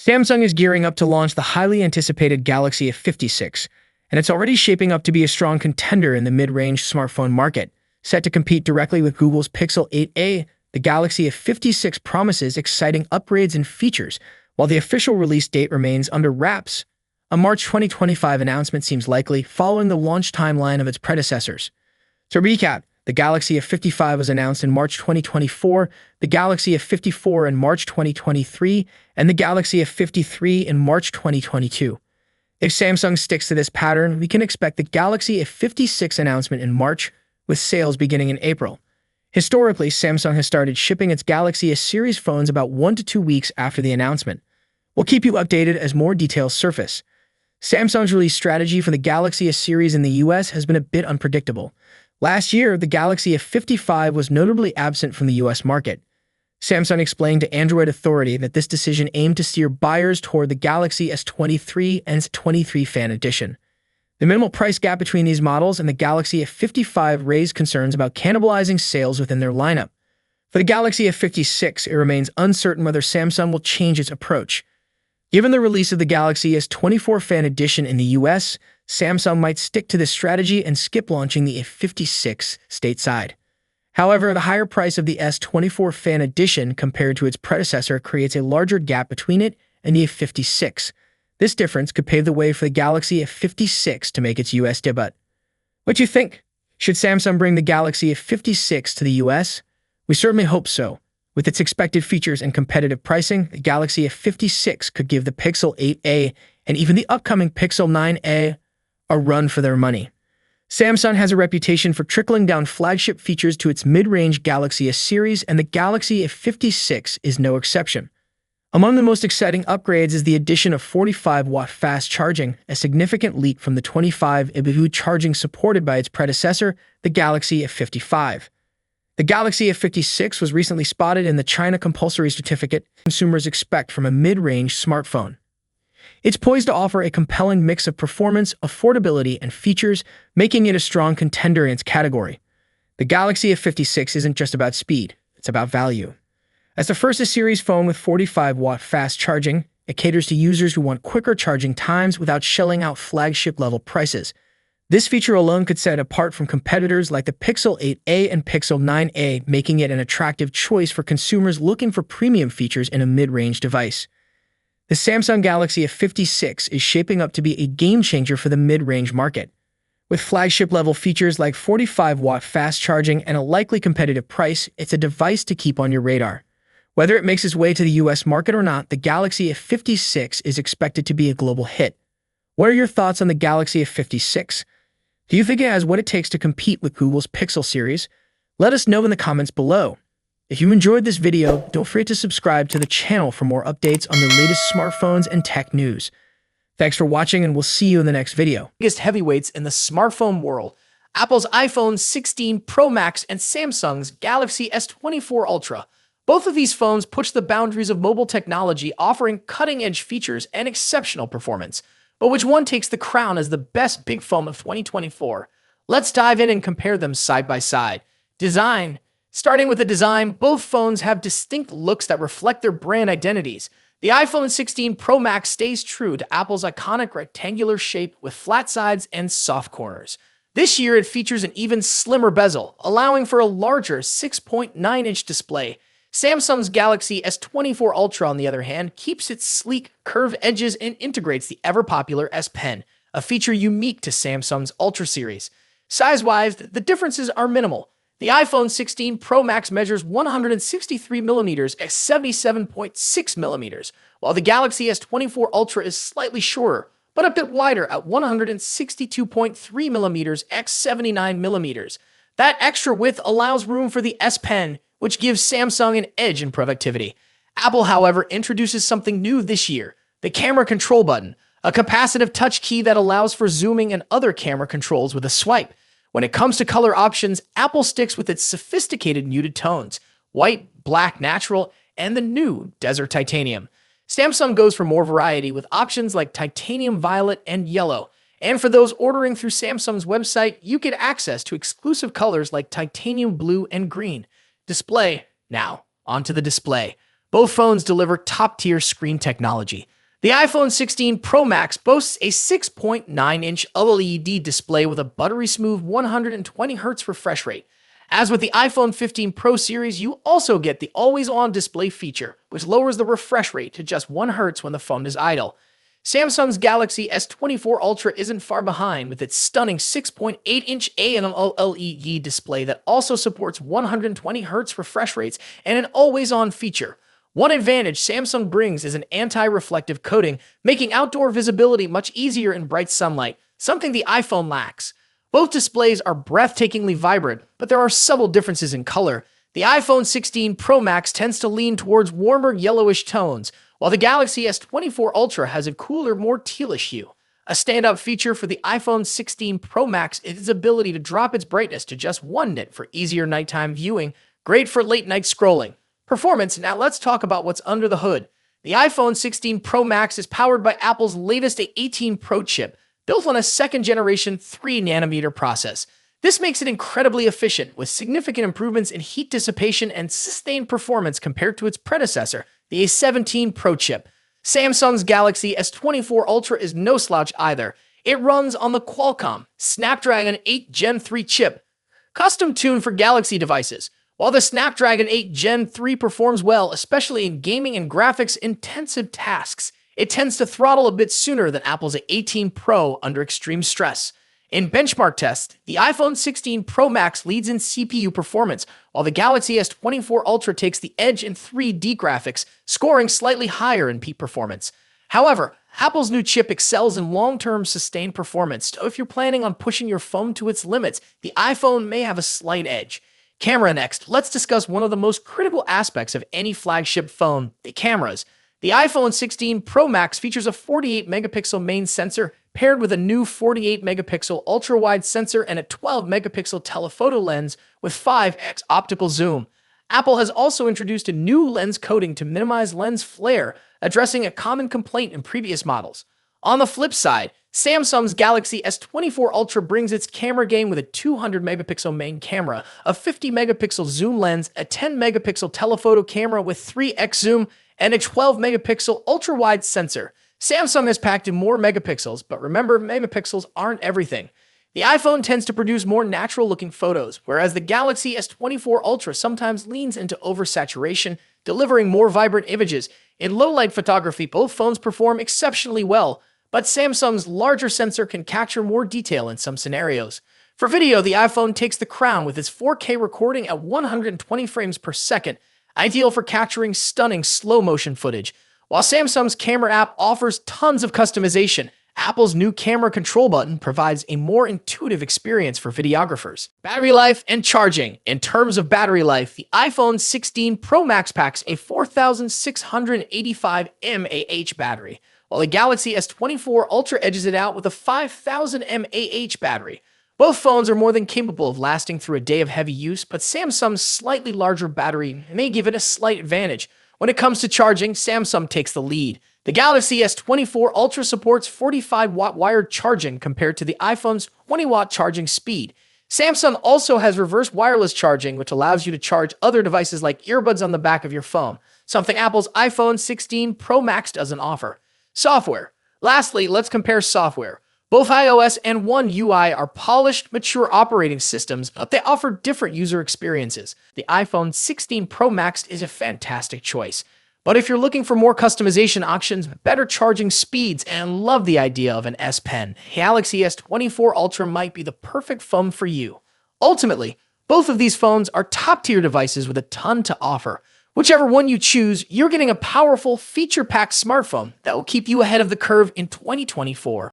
Samsung is gearing up to launch the highly anticipated Galaxy A56, and it's already shaping up to be a strong contender in the mid-range smartphone market. Set to compete directly with Google's Pixel 8a, the Galaxy A56 promises exciting upgrades and features, while the official release date remains under wraps. A March 2025 announcement seems likely, following the launch timeline of its predecessors. To recap, the Galaxy A55 was announced in March 2024, the Galaxy A54 in March 2023, and the Galaxy A53 in March 2022. If Samsung sticks to this pattern, we can expect the Galaxy A56 announcement in March, with sales beginning in April. Historically, Samsung has started shipping its Galaxy A series phones about 1 to 2 weeks after the announcement. We'll keep you updated as more details surface. Samsung's release strategy for the Galaxy A series in the US has been a bit unpredictable. Last year, the Galaxy A55 was notably absent from the US market. Samsung explained to Android Authority that this decision aimed to steer buyers toward the Galaxy S23 and S23 Fan Edition. The minimal price gap between these models and the Galaxy A55 raised concerns about cannibalizing sales within their lineup. For the Galaxy A56, it remains uncertain whether Samsung will change its approach. Given the release of the Galaxy S24 Fan Edition in the US, Samsung might stick to this strategy and skip launching the A56 stateside. However, the higher price of the S24 Fan Edition compared to its predecessor creates a larger gap between it and the A56. This difference could pave the way for the Galaxy A56 to make its US debut. What do you think? Should Samsung bring the Galaxy A56 to the US? We certainly hope so. With its expected features and competitive pricing, the Galaxy A56 could give the Pixel 8a and even the upcoming Pixel 9a a run for their money. Samsung has a reputation for trickling down flagship features to its mid-range Galaxy A series, and the Galaxy A56 is no exception. Among the most exciting upgrades is the addition of 45-watt fast charging, a significant leap from the 25-watt charging supported by its predecessor, the Galaxy A55. The Galaxy A56 was recently spotted in the China compulsory certificate consumers expect from a mid-range smartphone. It's poised to offer a compelling mix of performance, affordability, and features, making it a strong contender in its category. The Galaxy A56 isn't just about speed, it's about value. As the first A-series phone with 45-watt fast charging, it caters to users who want quicker charging times without shelling out flagship-level prices. This feature alone could set it apart from competitors like the Pixel 8a and Pixel 9a, making it an attractive choice for consumers looking for premium features in a mid-range device. The Samsung Galaxy A56 is shaping up to be a game-changer for the mid-range market. With flagship-level features like 45-watt fast charging and a likely competitive price, it's a device to keep on your radar. Whether it makes its way to the US market or not, the Galaxy A56 is expected to be a global hit. What are your thoughts on the Galaxy A56? Do you think it has what it takes to compete with Google's Pixel series? Let us know in the comments below. If you enjoyed this video, don't forget to subscribe to the channel for more updates on the latest smartphones and tech news. Thanks for watching, and we'll see you in the next video. Biggest heavyweights in the smartphone world, Apple's iPhone 16 Pro Max and Samsung's Galaxy S24 Ultra. Both of these phones push the boundaries of mobile technology, offering cutting-edge features and exceptional performance. But which one takes the crown as the best big phone of 2024? Let's dive in and compare them side by side. Design. Starting with the design, both phones have distinct looks that reflect their brand identities. The iPhone 16 Pro Max stays true to Apple's iconic rectangular shape with flat sides and soft corners. This year, it features an even slimmer bezel, allowing for a larger 6.9-inch display. Samsung's Galaxy S24 Ultra, on the other hand, keeps its sleek, curved edges and integrates the ever-popular S Pen, a feature unique to Samsung's Ultra series. Size-wise, the differences are minimal. The iPhone 16 Pro Max measures 163mm at 77.6mm, while the Galaxy S24 Ultra is slightly shorter, but a bit wider at 162.3mm at 79mm. That extra width allows room for the S Pen, which gives Samsung an edge in productivity. Apple, however, introduces something new this year, the camera control button, a capacitive touch key that allows for zooming and other camera controls with a swipe. When it comes to color options, Apple sticks with its sophisticated muted tones, white, black, natural, and the new Desert Titanium. Samsung goes for more variety with options like titanium violet and yellow. And for those ordering through Samsung's website, you get access to exclusive colors like titanium blue and green. Display. Now, onto the display. Both phones deliver top-tier screen technology. The iPhone 16 Pro Max boasts a 6.9-inch OLED display with a buttery-smooth 120Hz refresh rate. As with the iPhone 15 Pro series, you also get the always-on display feature, which lowers the refresh rate to just 1 Hz when the phone is idle. Samsung's Galaxy S24 Ultra isn't far behind with its stunning 6.8-inch AMOLED display that also supports 120Hz refresh rates and an always-on feature. One advantage Samsung brings is an anti-reflective coating, making outdoor visibility much easier in bright sunlight, something the iPhone lacks. Both displays are breathtakingly vibrant, but there are subtle differences in color. The iPhone 16 Pro Max tends to lean towards warmer yellowish tones, while the Galaxy S24 Ultra has a cooler, more tealish hue. A standout feature for the iPhone 16 Pro Max is its ability to drop its brightness to just 1 nit for easier nighttime viewing, great for late-night scrolling. Performance. Now let's talk about what's under the hood. The iPhone 16 Pro Max is powered by Apple's latest A18 Pro chip, built on a second-generation 3nm process. This makes it incredibly efficient, with significant improvements in heat dissipation and sustained performance compared to its predecessor, the A17 Pro chip. Samsung's Galaxy S24 Ultra is no slouch either. It runs on the Qualcomm Snapdragon 8 Gen 3 chip, custom-tuned for Galaxy devices. While the Snapdragon 8 Gen 3 performs well, especially in gaming and graphics-intensive tasks, it tends to throttle a bit sooner than Apple's A18 Pro under extreme stress. In benchmark tests, the iPhone 16 Pro Max leads in CPU performance, while the Galaxy S24 Ultra takes the edge in 3D graphics, scoring slightly higher in peak performance. However, Apple's new chip excels in long-term sustained performance, so if you're planning on pushing your phone to its limits, the iPhone may have a slight edge. Camera next. Let's discuss one of the most critical aspects of any flagship phone, the cameras. The iPhone 16 Pro Max features a 48-megapixel main sensor paired with a new 48-megapixel ultra-wide sensor and a 12-megapixel telephoto lens with 5x optical zoom. Apple has also introduced a new lens coating to minimize lens flare, addressing a common complaint in previous models. On the flip side, Samsung's Galaxy S24 Ultra brings its camera game with a 200-megapixel main camera, a 50-megapixel zoom lens, a 10-megapixel telephoto camera with 3x zoom, and a 12-megapixel ultra-wide sensor. Samsung has packed in more megapixels, but remember, megapixels aren't everything. The iPhone tends to produce more natural-looking photos, whereas the Galaxy S24 Ultra sometimes leans into oversaturation, delivering more vibrant images. In low-light photography, both phones perform exceptionally well, but Samsung's larger sensor can capture more detail in some scenarios. For video, the iPhone takes the crown with its 4K recording at 120 frames per second, ideal for capturing stunning slow-motion footage. While Samsung's camera app offers tons of customization, Apple's new camera control button provides a more intuitive experience for videographers. Battery life and charging. In terms of battery life, the iPhone 16 Pro Max packs a 4,685 mAh battery, while the Galaxy S24 Ultra edges it out with a 5,000 mAh battery. Both phones are more than capable of lasting through a day of heavy use, but Samsung's slightly larger battery may give it a slight advantage. When it comes to charging, Samsung takes the lead. The Galaxy S24 Ultra supports 45-watt wired charging compared to the iPhone's 20-watt charging speed. Samsung also has reverse wireless charging, which allows you to charge other devices like earbuds on the back of your phone, something Apple's iPhone 16 Pro Max doesn't offer. Software. Lastly, let's compare software. Both iOS and One UI are polished, mature operating systems, but they offer different user experiences. The iPhone 16 Pro Max is a fantastic choice. But if you're looking for more customization options, better charging speeds, and love the idea of an S Pen, Galaxy S24 Ultra might be the perfect phone for you. Ultimately, both of these phones are top-tier devices with a ton to offer. Whichever one you choose, you're getting a powerful, feature-packed smartphone that will keep you ahead of the curve in 2024.